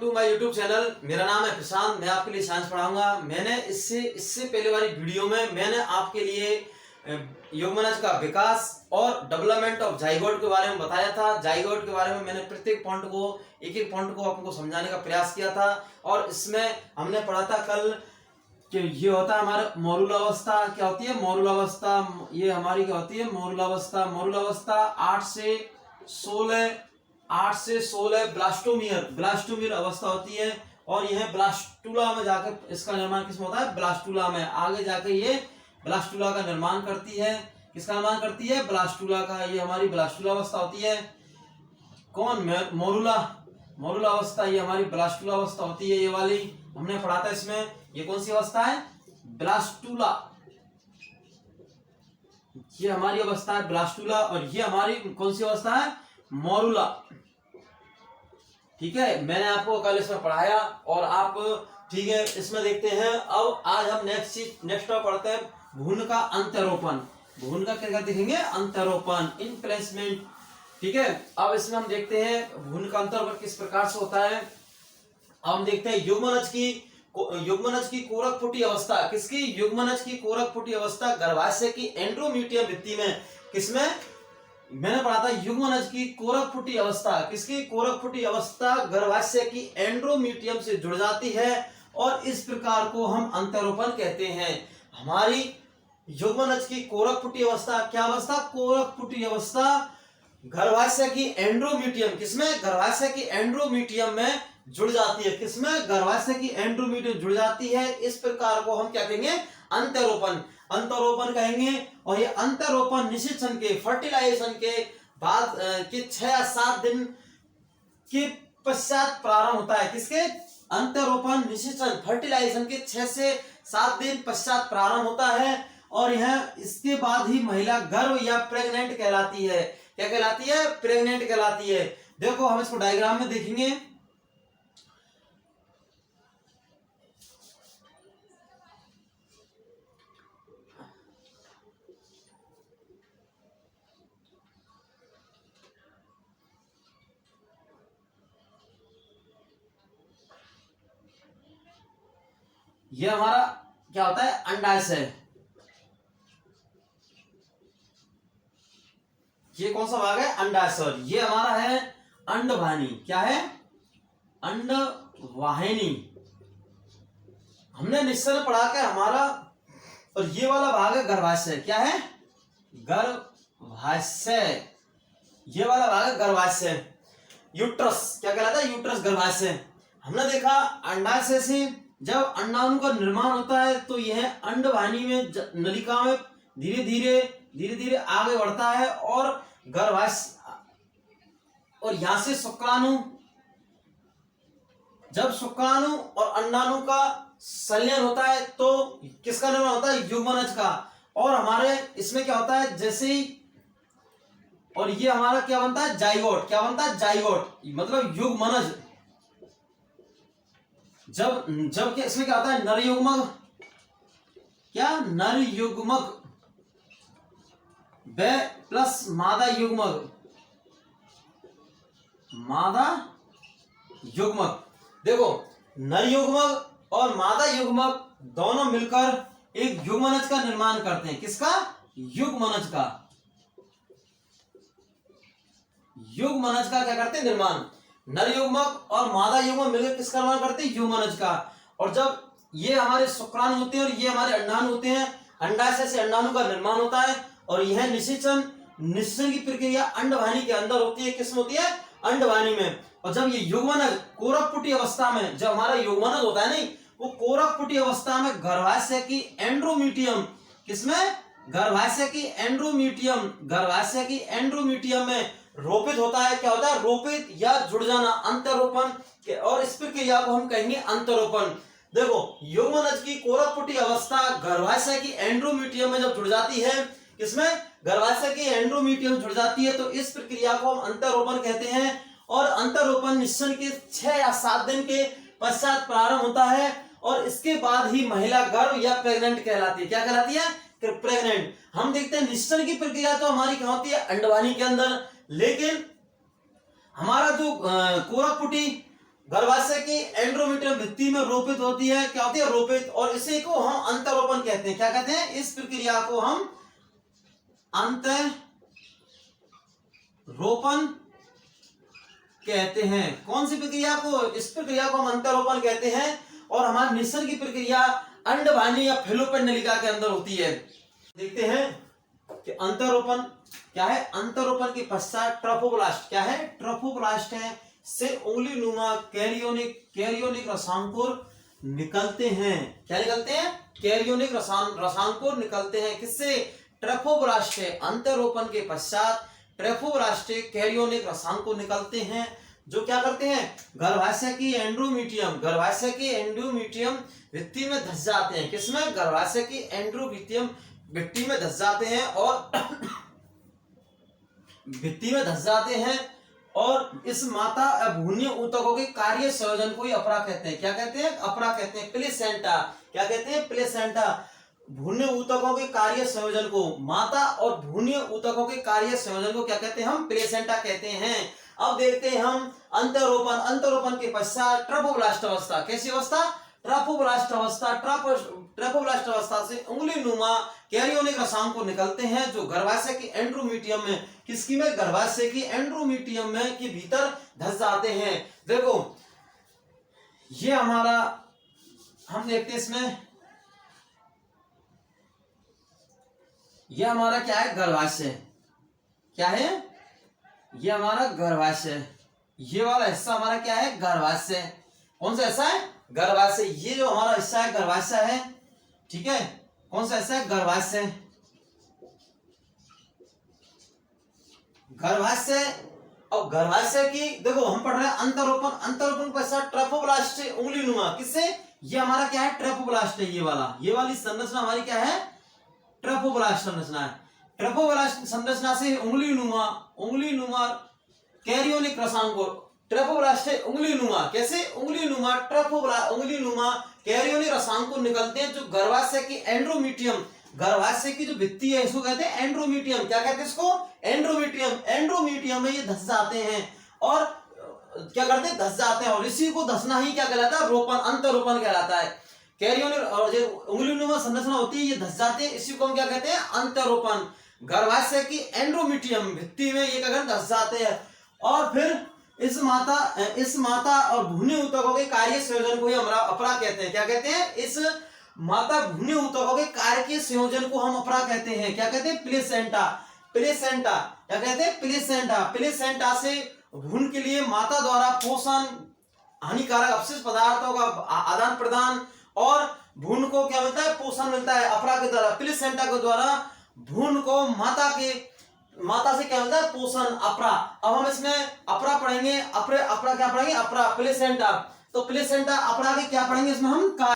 To my YouTube channel. मेरा नाम है प्रशांत। मैं आपके लिए साइंस पढ़ाऊंगा। मैंने इससे पहले वाली वीडियो में मैंने आपके लिए युग्मनज का विकास और डेवलपमेंट ऑफ जाइगोट के बारे में बताया था। जाइगोट के बारे में मैंने प्रत्येक पॉइंट को एक पॉइंट को आपको समझाने का प्रयास किया था। और इसमें हमने पढ़ा था कल कि ये होता है हमारा मौरूलावस्था। क्या होती है मौरूलावस्था? ये हमारी क्या होती है मौरूलावस्था। मौरूलावस्था 8 से 16 ब्लास्टोमियर अवस्था होती है। और यह ब्लास्टुला में जाकर इसका निर्माण किसमें होता है? ब्लास्टुला में। आगे जाकर ये ब्लास्टुला का निर्माण करती है। किसका निर्माण करती है? ब्लास्टुला का। ये हमारी ब्लास्टुला अवस्था होती है। कौन? मौरूला अवस्था। ये हमारी ब्लास्टुला अवस्था होती है। ये वाली हमने पढ़ा था। इसमें ये कौन सी अवस्था है? ब्लास्टुला। ये हमारी अवस्था है ब्लास्टुला। और ये हमारी कौन सी अवस्था है? मौरूला। ठीक है, मैंने आपको कल इसमें पढ़ाया और आप ठीक है इसमें देखते हैं। अब आज हम नेक्स्ट पढ़ते हैं भ्रूण का अंतरोपण। भ्रूण का क्या देखेंगे? अंतरोपण, इनप्लेसमेंट। ठीक है, अब इसमें हम देखते हैं भ्रूण का अंतरोपण किस प्रकार से होता है। अब हम देखते हैं युग्मनज की कोरक फुटी अवस्था। किसकी? युग्मनज की कोरक फुटी अवस्था गर्भाशय की एंड्रोमीटियम भित्ति में। किसमें? मैंने पढ़ा था युग्मनज की कोरक फुटी अवस्था। किसकी? कोरक फुटी अवस्था गर्भाशय की एंड्रोमीटियम से जुड़ जाती है और इस प्रकार को हम अंतरोपण कहते हैं। हमारी युग्मनज की कोरक फुटी अवस्था क्या अवस्था? कोरक फुटी अवस्था गर्भाशय की एंड्रोमीटियम। किसमें? गर्भाशय की एंड्रोमीटियम में जुड़ जाती है। किसमें? गर्भाशय की एंड्रोमीटियम जुड़ जाती है। इस प्रकार को हम क्या कहेंगे? अंतरोपण कहेंगे। और ये अंतरोपण निषेचन के फर्टिलाइजेशन के बाद के 6 या 7 दिन के पश्चात प्रारंभ होता है। किसके? अंतरोपण निषेचन फर्टिलाइजेशन के 6 से 7 दिन पश्चात प्रारंभ होता है। और यह इसके बाद ही महिला गर्भ या प्रेग्नेंट कहलाती है। क्या कहलाती है? प्रेग्नेंट कहलाती है। देखो हम इसको डायग्राम में देखेंगे। ये हमारा क्या होता है? अंडाशय। ये कौन सा भाग है? अंडाशय। ये हमारा है अंडवाहिनी। क्या है? अंडवाहिनी। हमने निश्चय पढ़ा के हमारा। और ये वाला भाग है गर्भाशय। क्या है? गर्भाशय। ये वाला भाग है गर्भाशय। यूट्रस क्या कहलाता है? यूट्रस गर्भाशय। हमने देखा अंडाशय से जब अंडाणु का निर्माण होता है तो यह अंडवाहिनी में नलिका में धीरे धीरे आगे बढ़ता है और गर्भाशय और यहां से शुक्राणु। जब शुक्राणु और अंडाणु का संलयन होता है तो किसका निर्माण होता है? युग्मनज का। और हमारे इसमें क्या होता है? जैसे ही और ये हमारा क्या बनता है? जाइगोट। क्या बनता है? जाइगोट मतलब युग्मनज। जब क्या इसमें क्या होता है? नर युग्मक। क्या? नर युग्मक व प्लस मादा युग्मक। मादा युग्मक। देखो नर युग्मक और मादा युग्मक दोनों मिलकर एक युग्मनज का निर्माण करते हैं। किसका? युग्मनज का। युग्मनज का क्या करते हैं? निर्माण। नर युग्मक और मादा युग्मक मिलकर किसका निर्माण करते हैं? युग्मनज का। और जब ये हमारे शुक्राणु होते हैं और ये हमारे अंडाणु होते हैं, अंडाशय से अंडाणु का निर्माण होता है और यह निषेचन की प्रक्रिया अंडवाहिनी के अंदर होती है। किसमें होती है? अंडवाहिनी में। और जब ये युग्मनज कोरकपुटी अवस्था में, जब हमारा युग्मनज होता है नहीं, वो कोरकपुटी अवस्था में गर्भाशय की एंड्रोमीटियम। किसमें? गर्भाशय की एंड्रोमीटियम में रोपित होता है। क्या होता है? रोपित या जुड़ जाना, अंतरोपण। और इस प्रक्रिया को हम कहेंगे अंतरोपण। देखो युग्मनज की कोरकपुटी अवस्था गर्भाशय की एंड्रोमीटियम में जब जुड़ जाती है, किसमें? गर्भाशय की एंड्रोमीटियम जुड़ जाती है तो इस प्रक्रिया को हम अंतरोपण कहते हैं। और अंतरोपण निषेचन के 6 या 7 दिन के पश्चात प्रारंभ होता है और इसके बाद ही महिला गर्भ या प्रेग्नेंट कहलाती है। क्या कहलाती है? प्रेग्नेंट। हम देखते हैं निषेचन की प्रक्रिया तो हमारी क्या होती है? अंडवाहिनी के अंदर। लेकिन हमारा जो कोरकपुटी गर्भाशय की एंडोमेट्रियम भित्ति में रोपित होती है, क्या होती है, रोपित, और इसी को हम अंतरोपण कहते हैं। क्या कहते हैं, इस प्रक्रिया को हम अंतरोपण कहते हैं। कौन सी प्रक्रिया को, इस प्रक्रिया को हम अंतरोपण कहते हैं। और हमारी निषेचन की प्रक्रिया अंडवाहिनी या फैलोपियन नलिका के अंदर होती है। देखते हैं कि अंतरोपण क्या है। अंतरोपण के पश्चात ट्रोफोब्लास्ट क्या है, ट्रोफोब्लास्ट है से उंगली नुमा कैरियोनिक रसांकुर निकलते हैं। क्या निकलते हैं, कैरियोनिक रसांकुर निकलते हैं। किससे, ट्रोफोब्लास्ट है। अंतरोपण के पश्चात ट्रोफोब्लास्ट कैरियोनिक रसांकुर निकलते हैं, जो क्या करते हैं, गर्भाशय की एंडोमेट्रियम भित्ति में धस जाते हैं। किसमें, गर्भाशय की एंडोमेट्रियम भित्ति में धस जाते हैं और भित्ति में धस जाते हैं। और इस माता भ्रूणीय ऊतकों के कार्य संयोजन को ही अपरा कहते हैं। क्या कहते हैं, अपरा कहते हैं। प्लेसेंटा, क्या कहते हैं, प्लेसेंटा। भ्रूणीय ऊतकों के कार्य संयोजन को, माता और भ्रूणीय ऊतकों के कार्य संयोजन को क्या कहते हैं, हम प्लेसेंटा कहते हैं। अब देखते हैं हम अंतरोपण के पश्चात ट्रोफोब्लास्ट अवस्था। कैसी अवस्था, ट्रोफोब्लास्ट अवस्था से उंगली नुमा कैरियोनिक रसांकुर निकलते हैं, जो गर्भाशय की एंडोमेट्रियम में, किसकी में, गर्भाशय की एंडोमेट्रियम में के भीतर धस जाते हैं। देखो ये हमारा, हम देखते हैं इसमें, ये हमारा क्या है, गर्भाशय। क्या है, ये हमारा गर्भाशय। ये वाला हिस्सा हमारा क्या है, गर्भाशय। कौन सा हिस्सा है, गर्भाशय। ये जो हमारा हिस्सा है गर्भाशय है, ठीक है। कौन सा हिस्सा है, गर्भाशय। और गर्भाशय की, देखो हम पढ़ रहे हैं अंतरोपण के पश्चात ट्रोफोब्लास्ट से उंगली नुमा, किससे, ये हमारा क्या है, ट्रोफोब्लास्ट है। ये वाली संरचना हमारी क्या है, ट्रोफोब्लास्ट संरचना है। ट्रोफोब्लास्ट संरचना से उंगली नुमा कैरियोनिक रसांकुर, ट्रोफोब्लास्ट है उंगली नुमा, कैसे, उंगली नुमा कैरियोनिक रसांकुर निकलते हैं, जो गर्भाशय की एंडोमेट्रियम, गर्भाशय की जो भित्ति है इसको कहते हैं एंडोमेट्रियम। क्या कहते हैं इसको, एंडोमेट्रियम में ये धस जाते हैं और क्या करते हैं, धस जाते हैं। और इसी को धसना ही क्या कहलाता है, रोपण, अंतरोपण कहलाता है। कैरियोनिक और जो उंगली नुमा संरचना होती है ये धस जाते हैं, इसी को हम क्या कहते हैं, अंतरोपण। गर्भाशय की एंडोमेट्रियम भित्ति में ये क्या करते हैं, धस जाते हैं। और फिर इस माता और भ्रूणीय ऊतकों के कार्य संयोजन को ही हम अपरा कहते हैं। क्या कहते हैं, इस माता भ्रूणीय ऊतकों के कार्य के संयोजन को हम अपरा कहते हैं। क्या कहते हैं, प्लेसेंटा। क्या कहते हैं, प्लेसेंटा से भ्रूण के लिए माता द्वारा पोषण, हानिकारक अपशिष्ट पदार्थों का आदान प्रदान, और भ्रूण को क्या मिलता है, पोषण मिलता है अपरा के द्वारा। प्लेसेंटा के द्वारा भ्रूण को माता से क्या मिलता है, पोषण, अपरा। अब हम इसमें अपरा पढ़ेंगे, अपरा क्या पढ़ेंगे, अपरा, प्लेसेंटा। तो प्लेसेंटा अपरा के क्या पढ़ेंगे इसमें हम